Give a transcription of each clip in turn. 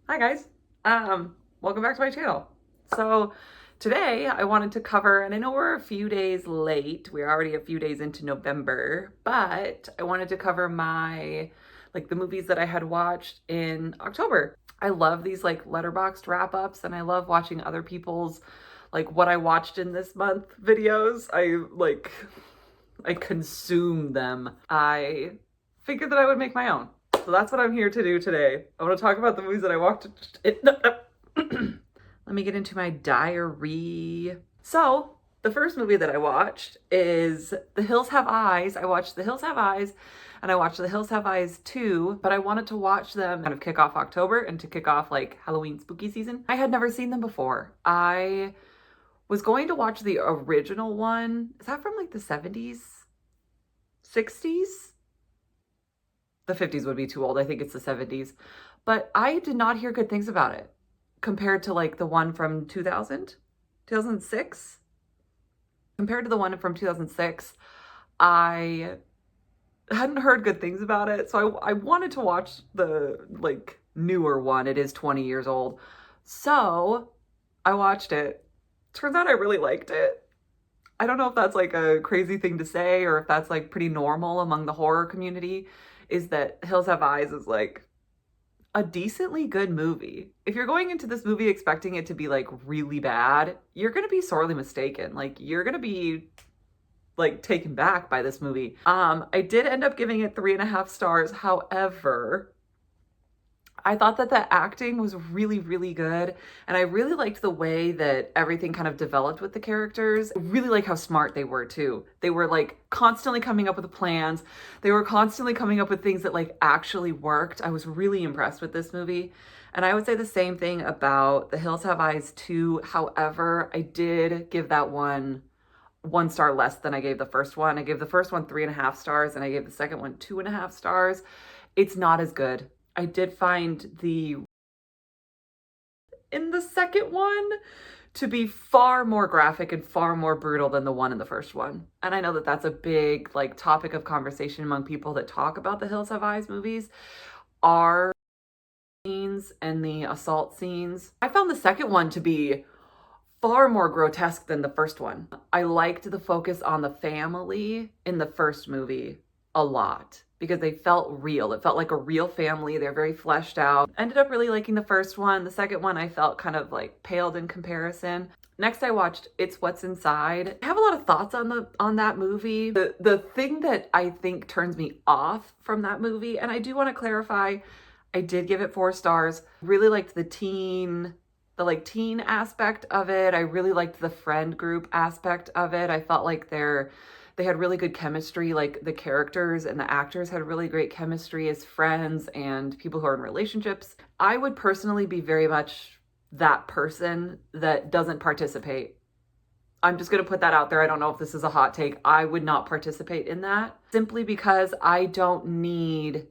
Hi guys. Welcome back to my channel. So today I wanted to cover, and I know we're a few days late. We're already a few days into November, but I wanted to cover the movies that I had watched in October. I love these Letterboxd wrap-ups, and I love watching other people's what I watched in this month videos. I consume them. I figured that I would make my own. So that's what I'm here to do today. I want to talk about the movies that I watched. Let me get into my diary. So, the first movie that I watched is The Hills Have Eyes. I watched The Hills Have Eyes and I watched The Hills Have Eyes 2, but I wanted to watch them kind of kick off October and to kick off Halloween spooky season. I had never seen them before. I was going to watch the original one. Is that from the 70s? 60s? The 50s would be too old. I think it's the 70s. But I did not hear good things about it compared to the one from 2006. Compared to the one from 2006, I hadn't heard good things about it. So I wanted to watch the newer one. It is 20 years old. So I watched it. Turns out I really liked it. I don't know if that's a crazy thing to say or if that's pretty normal among the horror community, is that Hills Have Eyes is a decently good movie. If you're going into this movie expecting it to be really bad, you're gonna be sorely mistaken. You're gonna be taken back by this movie. I did end up giving it 3.5 stars. However, I thought that the acting was really, really good. And I really liked the way that everything kind of developed with the characters. I really like how smart they were too. They were constantly coming up with plans. They were constantly coming up with things that actually worked. I was really impressed with this movie. And I would say the same thing about The Hills Have Eyes 2. However, I did give that one 1 star less than I gave the first one. I gave the first one 3.5 stars and I gave the second one 2.5 stars. It's not as good. I did find in the second one to be far more graphic and far more brutal than the one in the first one. And I know that that's a big topic of conversation among people that talk about the Hills Have Eyes movies are scenes and the assault scenes. I found the second one to be far more grotesque than the first one. I liked the focus on the family in the first movie a lot because they felt real. It felt like a real family. They're very fleshed out. Ended up really liking the first one. The second one I felt kind of paled in comparison. Next I watched It's What's Inside. I have a lot of thoughts on that movie. The thing that I think turns me off from that movie, and I do want to clarify, I did give it 4 stars. Really liked the teen aspect of it. I really liked the friend group aspect of it. I felt like they had really good chemistry. The characters and the actors had really great chemistry as friends and people who are in relationships. I would personally be very much that person that doesn't participate. I'm just going to put that out there. I don't know if this is a hot take. I would not participate in that simply because I don't need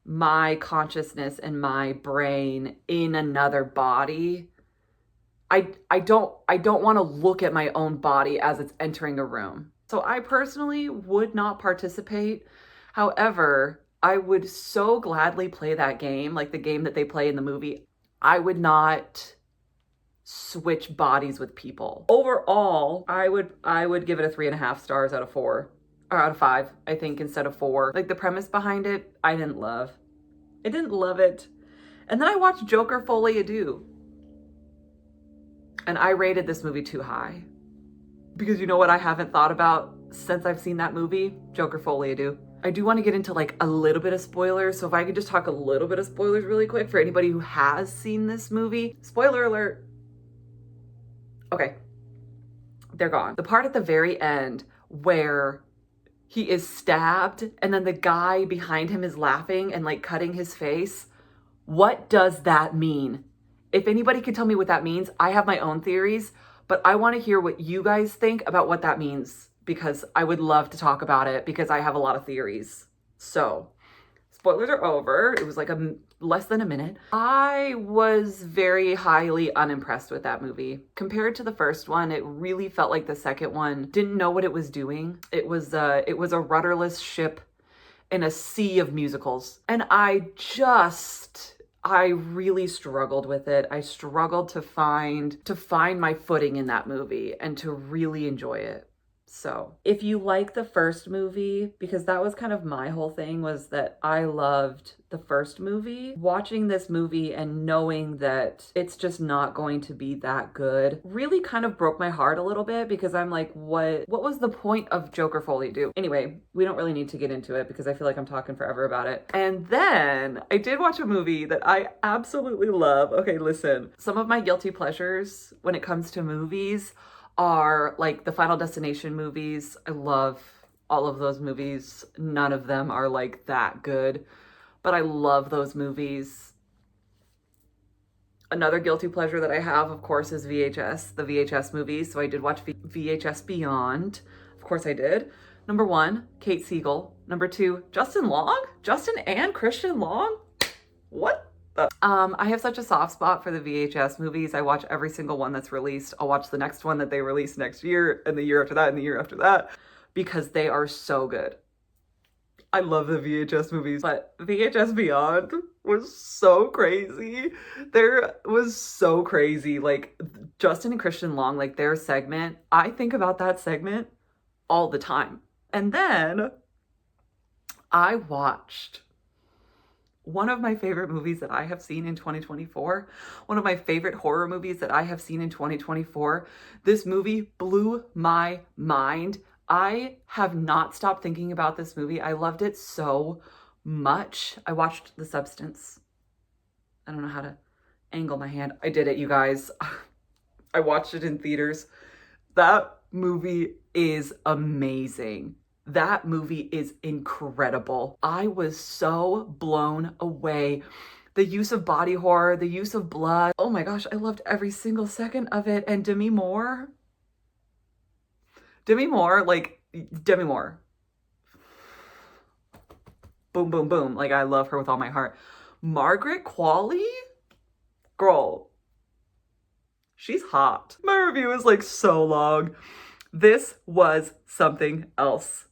my consciousness and my brain in another body. I don't want to look at my own body as it's entering a room. So I personally would not participate. However, I would so gladly play that game, the game that they play in the movie. I would not switch bodies with people. Overall, I would give it a 3.5 stars out of 4, or out of 5, I think, instead of 4. The premise behind it, I didn't love. I didn't love it. And then I watched Joker Folie, and I rated this movie too high. Because you know what I haven't thought about since I've seen that movie? Joker Folie. I do want to get into a little bit of spoilers. So if I could just talk a little bit of spoilers really quick for anybody who has seen this movie. Spoiler alert. Okay. They're gone. The part at the very end where he is stabbed and then the guy behind him is laughing and cutting his face. What does that mean? If anybody can tell me what that means, I have my own theories, but I want to hear what you guys think about what that means because I would love to talk about it because I have a lot of theories. So, spoilers are over. It was less than a minute. I was very highly unimpressed with that movie. Compared to the first one, it really felt like the second one didn't know what it was doing. It was a rudderless ship in a sea of musicals. And I I really struggled with it. I struggled to find my footing in that movie and to really enjoy it. So, if you like the first movie, because that was kind of my whole thing, was that I loved the first movie, watching this movie and knowing that it's just not going to be that good really kind of broke my heart a little bit, because I'm like, what was the point of Joker Folie do? Anyway, we don't really need to get into it because I feel like I'm talking forever about it. And then I did watch a movie that I absolutely love. Okay, listen. Some of my guilty pleasures when it comes to movies are like the Final Destination movies. I love all of those movies. None of them are like that good, but I love those movies. Another guilty pleasure that I have, of course, is VHS, the VHS movies. So I did watch VHS Beyond. Of course I did. Number 1, Kate Siegel. Number 2, Justin Long? Justin and Christian Long? What? I have such a soft spot for the VHS movies. I watch every single one that's released. I'll watch the next one that they release next year, and the year after that, and the year after that, because they are so good. I love the VHS movies, but VHS Beyond was so crazy. There was so crazy. Like, Justin and Christian Long, like their segment, I think about that segment all the time. And then I watched one of my favorite movies that I have seen in 2024, one of my favorite horror movies that I have seen in 2024. This movie blew my mind. I have not stopped thinking about this movie. I loved it so much. I watched The Substance. I don't know how to angle my hand. I did it, you guys. I watched it in theaters. That movie is amazing. That movie is incredible. I was so blown away. The use of body horror, the use of blood. Oh my gosh, I loved every single second of it. And Demi Moore. Demi Moore. Boom, boom, boom. Like, I love her with all my heart. Margaret Qualley? Girl. She's hot. My review is like so long. This was something else.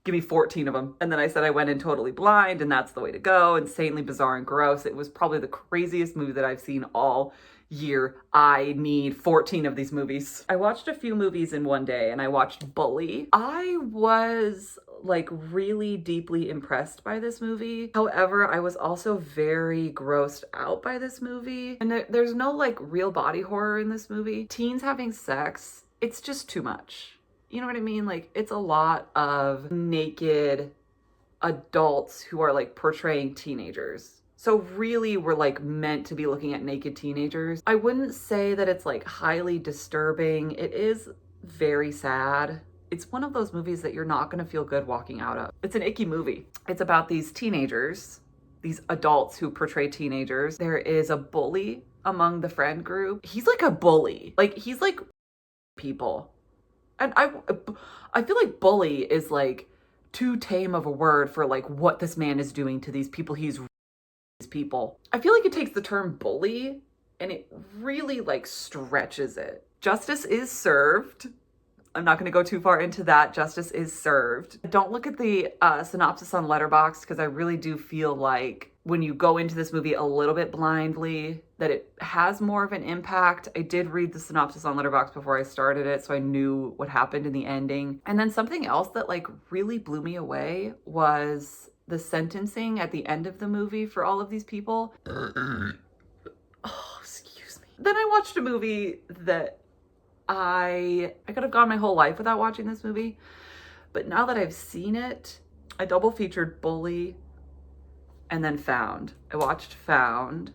Give me 14 of them. And then I said I went in totally blind, and that's the way to go. Insanely bizarre and gross. It was probably the craziest movie that I've seen all year. I need 14 of these movies. I watched a few movies in one day, and I watched Bully. I was like really deeply impressed by this movie. However, I was also very grossed out by this movie. And there's no like real body horror in this movie. Teens having sex, it's just too much. You know what I mean? Like, it's a lot of naked adults who are like portraying teenagers. So really, we're like meant to be looking at naked teenagers. I wouldn't say that it's like highly disturbing. It is very sad. It's one of those movies that you're not going to feel good walking out of. It's an icky movie. It's about these teenagers, these adults who portray teenagers. There is a bully among the friend group. He's like a bully. Like, he's like people. And I feel like bully is like too tame of a word for like what this man is doing to these people. These people. I feel like it takes the term bully and it really like stretches it. Justice is served. I'm not going to go too far into that. Justice is served. Don't look at the synopsis on Letterboxd, because I really do feel like when you go into this movie a little bit blindly, that it has more of an impact. I did read the synopsis on Letterboxd before I started it, so I knew what happened in the ending. And then something else that like really blew me away was the sentencing at the end of the movie for all of these people. Oh, excuse me. Then I watched a movie that I could have gone my whole life without watching this movie, but now that I've seen it, I double featured Bully and then Found. I watched Found.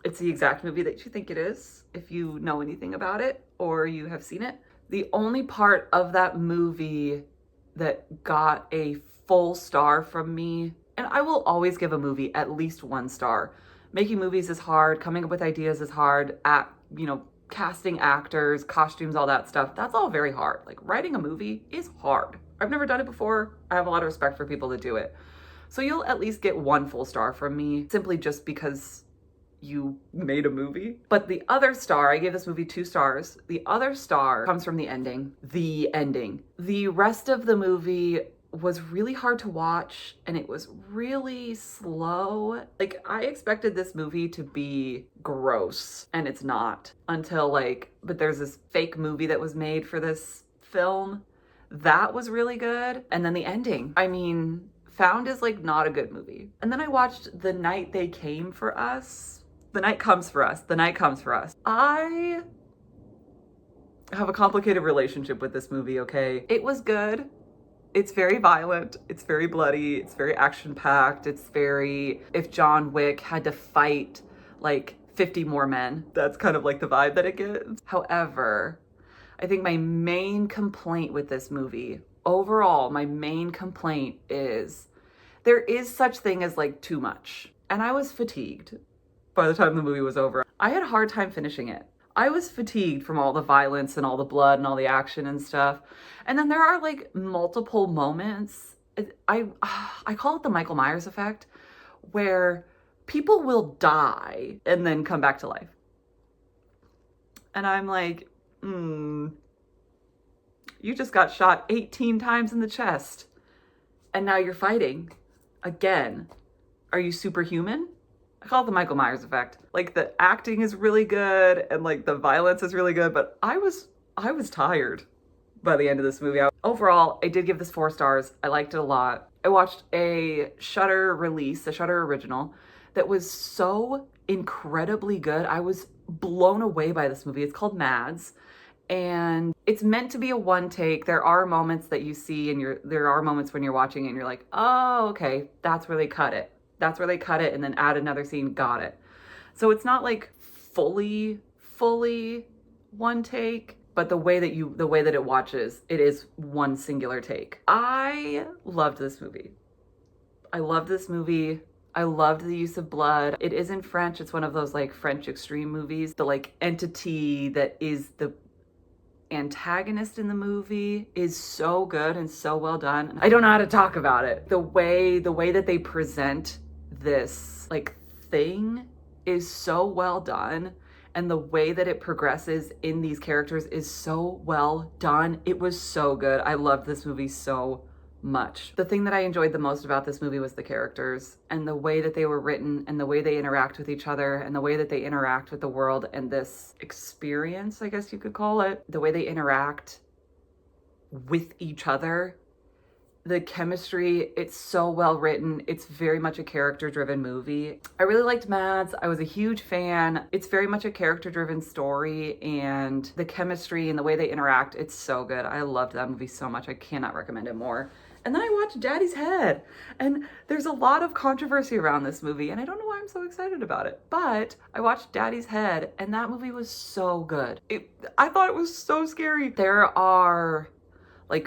It's the exact movie that you think it is, if you know anything about it or you have seen it. The only part of that movie that got a full star from me, and I will always give a movie at least 1 star. Making movies is hard. Coming up with ideas is hard. Casting actors, costumes, all that stuff, that's all very hard. Like, writing a movie is hard. I've never done it before. I have a lot of respect for people that do it. So you'll at least get 1 full star from me, simply just because you made a movie. But the other star, I gave this movie 2 stars. The other star comes from the ending. The ending. The rest of the movie was really hard to watch, and it was really slow. Like, I expected this movie to be gross, and it's not, until but there's this fake movie that was made for this film that was really good. And then the ending, I mean, Found is not a good movie. And then I watched The Night They Came for Us. The Night Comes for Us. The Night Comes for Us. I have a complicated relationship with this movie, okay? It was good. It's very violent. It's very bloody. It's very action-packed. It's very, if John Wick had to fight 50 more men, that's kind of the vibe that it gives. However, I think my main complaint with this movie, overall, my main complaint is there is such thing as too much. And I was fatigued by the time the movie was over. I had a hard time finishing it. I was fatigued from all the violence and all the blood and all the action and stuff. And then there are multiple moments. I call it the Michael Myers effect, where people will die and then come back to life. And I'm you just got shot 18 times in the chest and now you're fighting again. Are you superhuman? I call it the Michael Myers effect. The acting is really good and the violence is really good, but I was tired by the end of this movie. Overall, I did give this 4 stars. I liked it a lot. I watched a Shudder release, a Shudder original, that was so incredibly good. I was blown away by this movie. It's called Mads, and it's meant to be a one take. There are moments that you see and there are moments when you're watching it and you're like, oh, okay, that's where they cut it. That's where they cut it and then add another scene. Got it. So it's not fully one take, but the way that it watches, it is one singular take. I loved this movie. I loved this movie. I loved the use of blood. It is in French. It's one of those French extreme movies. The entity that is the antagonist in the movie is so good and so well done. I don't know how to talk about it. The way that they present this thing is so well done, and the way that it progresses in these characters is so well done. It was so good. I loved this movie so much. The thing that I enjoyed the most about this movie was the characters and the way that they were written and the way they interact with each other and the way that they interact with the world and this experience, I guess you could call it. The way they interact with each other. The chemistry, it's so well written. It's very much a character-driven movie. I really liked Mads. I was a huge fan. It's very much a character-driven story, and the chemistry and the way they interact, it's so good. I loved that movie so much. I cannot recommend it more. And then I watched Daddy's Head, and there's a lot of controversy around this movie, and I don't know why I'm so excited about it, but I watched Daddy's Head, and that movie was so good. I thought it was so scary. There are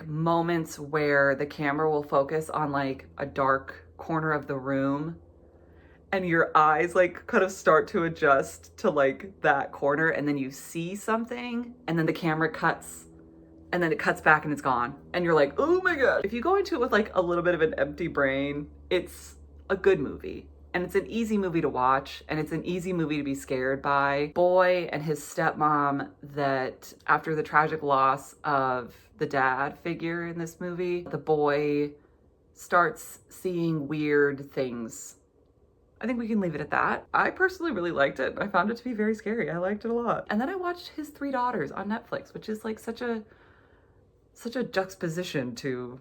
moments where the camera will focus on a dark corner of the room, and your eyes kind of start to adjust to that corner, and then you see something, and then the camera cuts, and then it cuts back and it's gone, and you're like, oh my god. If you go into it with a little bit of an empty brain, it's a good movie. And it's an easy movie to watch, and it's an easy movie to be scared by. Boy and his stepmom, that after the tragic loss of the dad figure in this movie, the boy starts seeing weird things. I think we can leave it at that. I personally really liked it. I found it to be very scary. I liked it a lot. And then I watched His Three Daughters on Netflix, which is such a juxtaposition to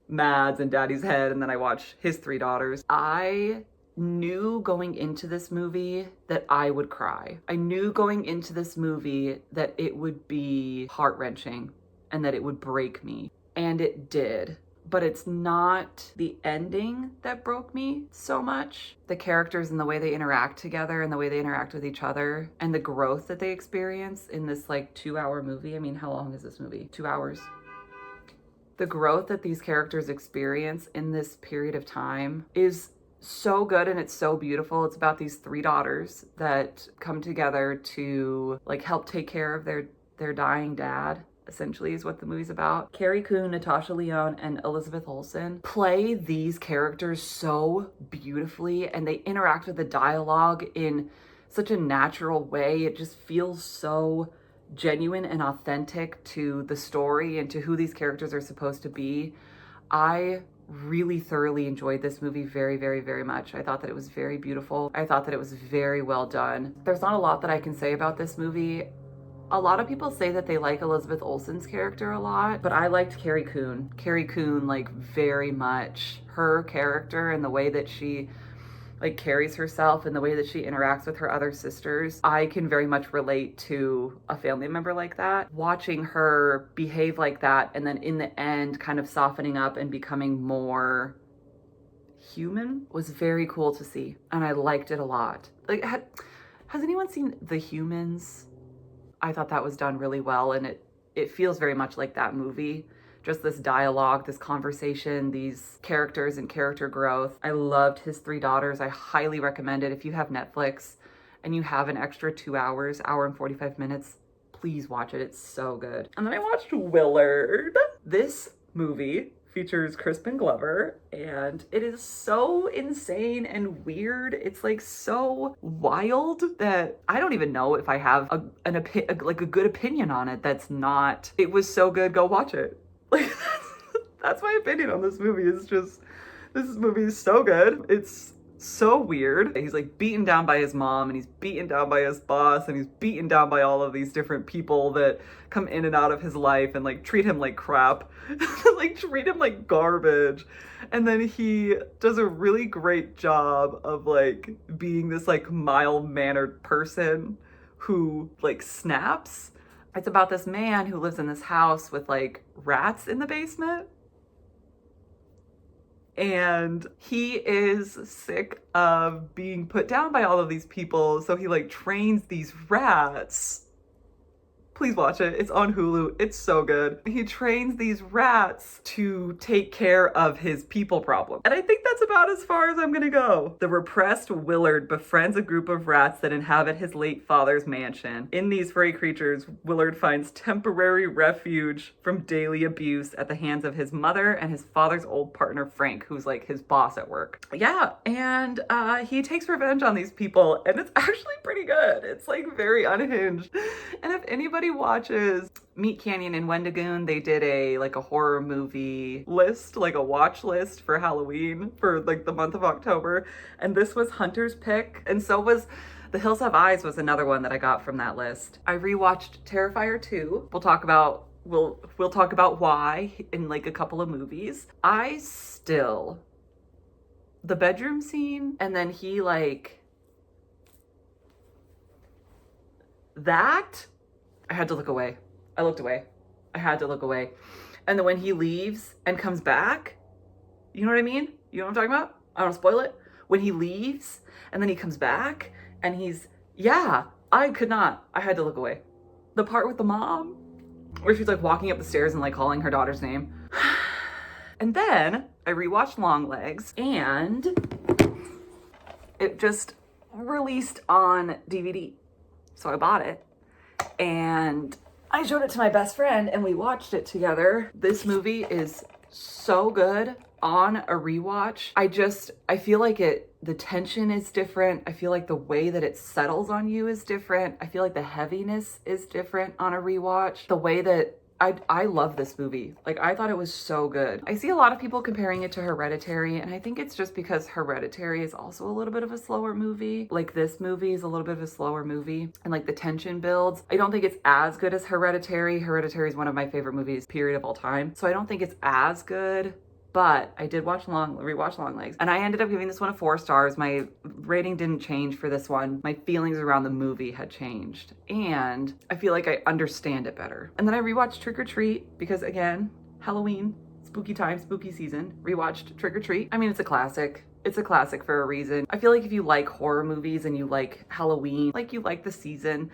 Mads and Daddy's Head, and then I watched His Three Daughters. I knew going into this movie that I would cry. I knew going into this movie that it would be heart-wrenching and that it would break me. And it did. But it's not the ending that broke me so much. The characters and the way they interact together and the way they interact with each other and the growth that they experience in this 2-hour movie. I mean, how long is this movie? 2 hours. The growth that these characters experience in this period of time is so good, and it's so beautiful. It's about these 3 daughters that come together to help take care of their dying dad, essentially, is what the movie's about. Carrie Coon, Natasha Lyonne, and Elizabeth Olsen play these characters so beautifully, and they interact with the dialogue in such a natural way. It just feels so genuine and authentic to the story and to who these characters are supposed to be. I really thoroughly enjoyed this movie very, very, very much. I thought that it was very beautiful. I thought that it was very well done. There's not a lot that I can say about this movie. A lot of people say that they like Elizabeth Olsen's character a lot, but I liked Carrie Coon. Carrie Coon, like, very much. Her character and the way that she like carries herself and the way that she interacts with her other sisters, I can very much relate to a family member like that. Watching her behave like that and then in the end kind of softening up and becoming more human was very cool to see, and I liked it a lot. Like, has anyone seen The Humans? I thought that was done really well, and it feels very much like that movie. Just this dialogue, this conversation, these characters and character growth. I loved his 3 daughters. I highly recommend it. If you have Netflix and you have an extra 2 hours, hour and 45 minutes, please watch it. It's so good. And then I watched Willard. This movie features Crispin Glover, and it is so insane and weird. It's like so wild that I don't even know if I have a good opinion on it. That's not. It was so good. Go watch it. Like, that's my opinion on this movie. It's just, this movie is so good. It's so weird. He's like beaten down by his mom, and he's beaten down by his boss, and he's beaten down by all of these different people that come in and out of his life and like treat him like crap, like treat him like garbage. And then he does a really great job of like being this like mild-mannered person who like snaps. It's about this man who lives in this house with like rats in the basement. And he is sick of being put down by all of these people. So he like trains these rats. Please watch it. It's on Hulu. It's so good. He trains these rats to take care of his people problem. And I think that's about as far as I'm gonna go. The repressed Willard befriends a group of rats that inhabit his late father's mansion. In these furry creatures, Willard finds temporary refuge from daily abuse at the hands of his mother and his father's old partner, Frank, who's like his boss at work. Yeah, and he takes revenge on these people, and it's actually pretty good. It's like very unhinged. And if anybody watches Meat Canyon and Wendigoon, they did a horror movie list, like a watch list for Halloween for like the month of October, and this was Hunter's pick, and so was The Hills Have Eyes was another one that I got from that list. I rewatched Terrifier 2. We'll talk about why in like a couple of movies. The bedroom scene, and then he like that, I had to look away. I looked away. I had to look away. And then when he leaves and comes back, you know what I mean? You know what I'm talking about? I don't want to spoil it. When he leaves and then he comes back and I could not. I had to look away. The part with the mom where she's like walking up the stairs and like calling her daughter's name. And then I rewatched Longlegs, and it just released on DVD. So I bought it and I showed it to my best friend and we watched it together. This movie is so good on a rewatch. I feel like the tension is different. I feel like the way that it settles on you is different. I feel like the heaviness is different on a rewatch. The way that I love this movie. Like, I thought it was so good. I see a lot of people comparing it to Hereditary, and I think it's just because Hereditary is also a little bit of a slower movie. Like, this movie is a little bit of a slower movie, and like the tension builds. I don't think it's as good as Hereditary. Hereditary is one of my favorite movies, period, of all time. So I don't think it's as good. But I did rewatch Longlegs, and I ended up giving this one 4 stars. My rating didn't change for this one. My feelings around the movie had changed, and I feel like I understand it better. And then I rewatched Trick or Treat because, again, Halloween, spooky time, spooky season. Rewatched Trick or Treat. I mean, it's a classic. It's a classic for a reason. I feel like if you like horror movies and you like Halloween, like you like the season,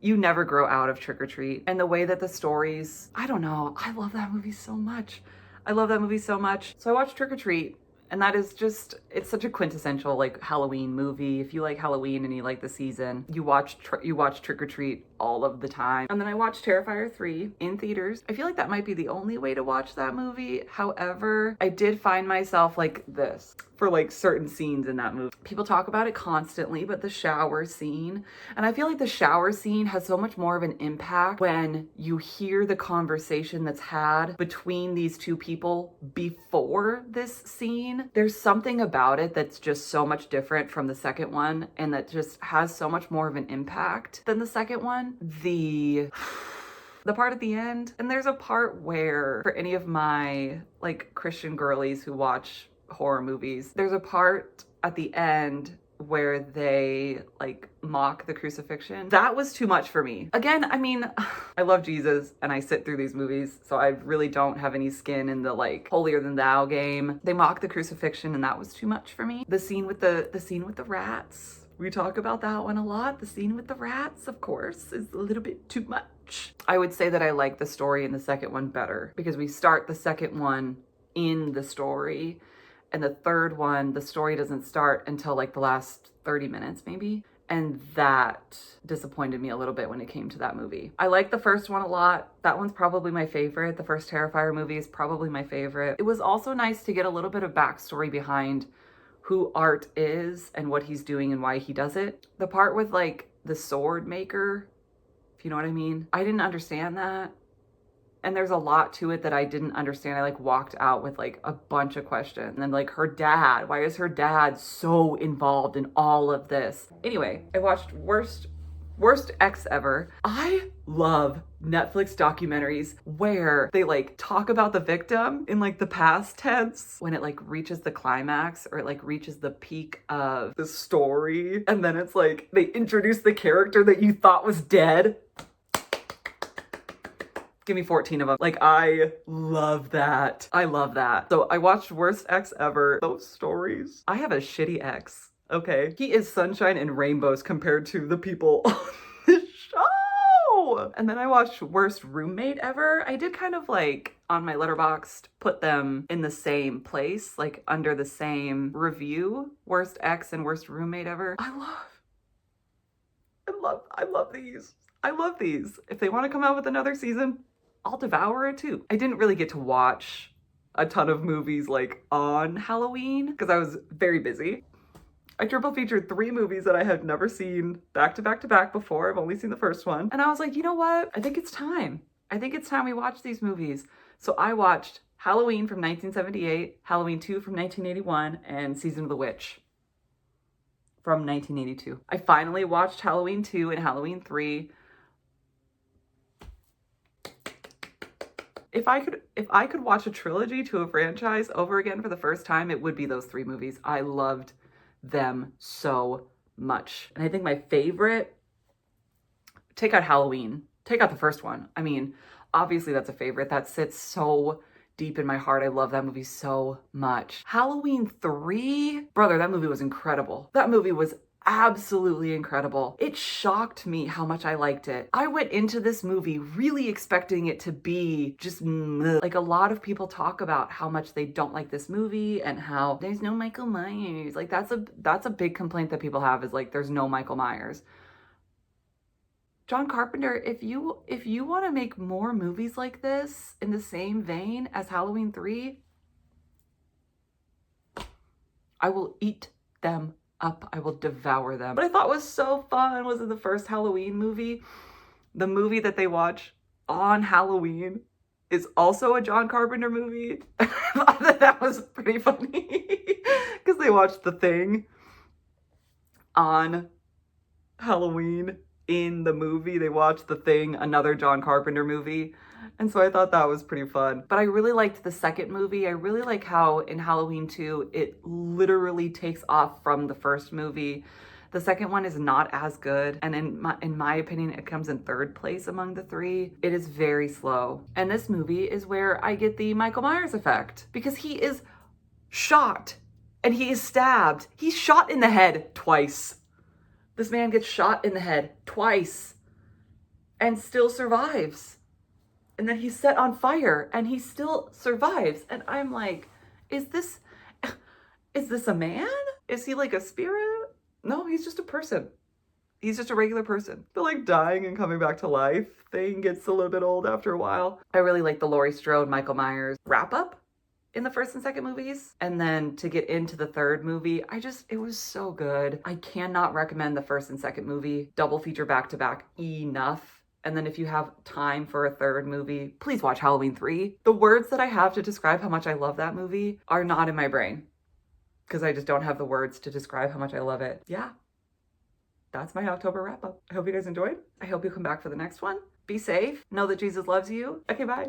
you never grow out of Trick or Treat. And the way that the stories, I don't know, I love that movie so much. I love that movie so much. So I watched Trick or Treat, And that is just, it's such a quintessential like Halloween movie. If you like Halloween and you like the season, you watch Trick or Treat all of the time. And then I watched Terrifier 3 in theaters. I feel like that might be the only way to watch that movie. However, I did find myself like this for like certain scenes in that movie. People talk about it constantly, but the shower scene, and I feel like the shower scene has so much more of an impact when you hear the conversation that's had between these two people before this scene. There's something about it that's just so much different from the second one, and that just has so much more of an impact than the second one. The part at the end, and there's a part where, for any of my like Christian girlies who watch horror movies, there's a part at the end where they like mock the crucifixion. That was too much for me. Again, I mean, I love Jesus and I sit through these movies, so I really don't have any skin in the like holier than thou game. They mock the crucifixion and that was too much for me. The scene with the rats, we talk about that one a lot. The scene with the rats, of course, is a little bit too much. I would say that I like the story in the second one better because we start the second one in the story. And the third one, the story doesn't start until like the last 30 minutes maybe. And that disappointed me a little bit when it came to that movie. I like the first one a lot. That one's probably my favorite. The first Terrifier movie is probably my favorite. It was also nice to get a little bit of backstory behind who Art is and what he's doing and why he does it. The part with like the sword maker, if you know what I mean. I didn't understand that. And there's a lot to it that I didn't understand. I like walked out with like a bunch of questions. And then like her dad, why is her dad so involved in all of this? Anyway, I watched Worst Ex Ever. I love Netflix documentaries where they like talk about the victim in like the past tense when it like reaches the climax or it like reaches the peak of the story. And then it's like they introduce the character that you thought was dead. Give me 14 of them. Like, I love that. I love that. So I watched Worst Ex Ever. Those stories. I have a shitty ex, okay? He is sunshine and rainbows compared to the people on this show. And then I watched Worst Roommate Ever. I did kind of like, on my Letterboxd, put them in the same place, like under the same review. Worst Ex and Worst Roommate Ever. I love these. I love these. If they want to come out with another season, I'll devour it too. I didn't really get to watch a ton of movies like on Halloween because I was very busy. I triple featured 3 movies that I had never seen back to back to back before. I've only seen the first one. And I was like, you know what? I think it's time. I think it's time we watch these movies. So I watched Halloween from 1978, Halloween 2 from 1981, and Season of the Witch from 1982. I finally watched Halloween 2 and Halloween 3. If I could watch a trilogy to a franchise over again for the first time, it would be those 3 movies. I loved them so much. And I think my favorite, take out Halloween, take out the first one. I mean, obviously that's a favorite. That sits so deep in my heart. I love that movie so much. Halloween 3, brother, that movie was incredible. That movie was absolutely incredible. It shocked me how much I liked it. I went into this movie really expecting it to be just like a lot of people talk about how much they don't like this movie and how there's no Michael Myers. Like that's a big complaint that people have is like there's no Michael Myers. John Carpenter, if you want to make more movies like this in the same vein as Halloween 3, I will eat them up. I will devour them. What I thought was so fun was in the first Halloween movie, the movie that they watch on Halloween is also a John Carpenter movie. I thought that was pretty funny because they watched The Thing on Halloween. In the movie, they watched The Thing, another John Carpenter movie. And so I thought that was pretty fun. But I really liked the second movie. I really like how in Halloween 2, it literally takes off from the first movie. The second one is not as good. And in my opinion, it comes in 3rd place among the 3. It is very slow. And this movie is where I get the Michael Myers effect because he is shot and he is stabbed. He's shot in the head twice. This man gets shot in the head twice and still survives. And then he's set on fire and he still survives. And I'm like, is this... Is this a man? Is he like a spirit? No, he's just a person. He's just a regular person. The like dying and coming back to life thing gets a little bit old after a while. I really like the Laurie Strode, Michael Myers wrap up in the first and second movies. And then to get into the third movie, it was so good. I cannot recommend the first and second movie double feature back to back enough. And then if you have time for a third movie, please watch Halloween 3. The words that I have to describe how much I love that movie are not in my brain because I just don't have the words to describe how much I love it. Yeah. That's my October wrap up. I hope you guys enjoyed. I hope you come back for the next one. Be safe. Know that Jesus loves you. Okay, bye.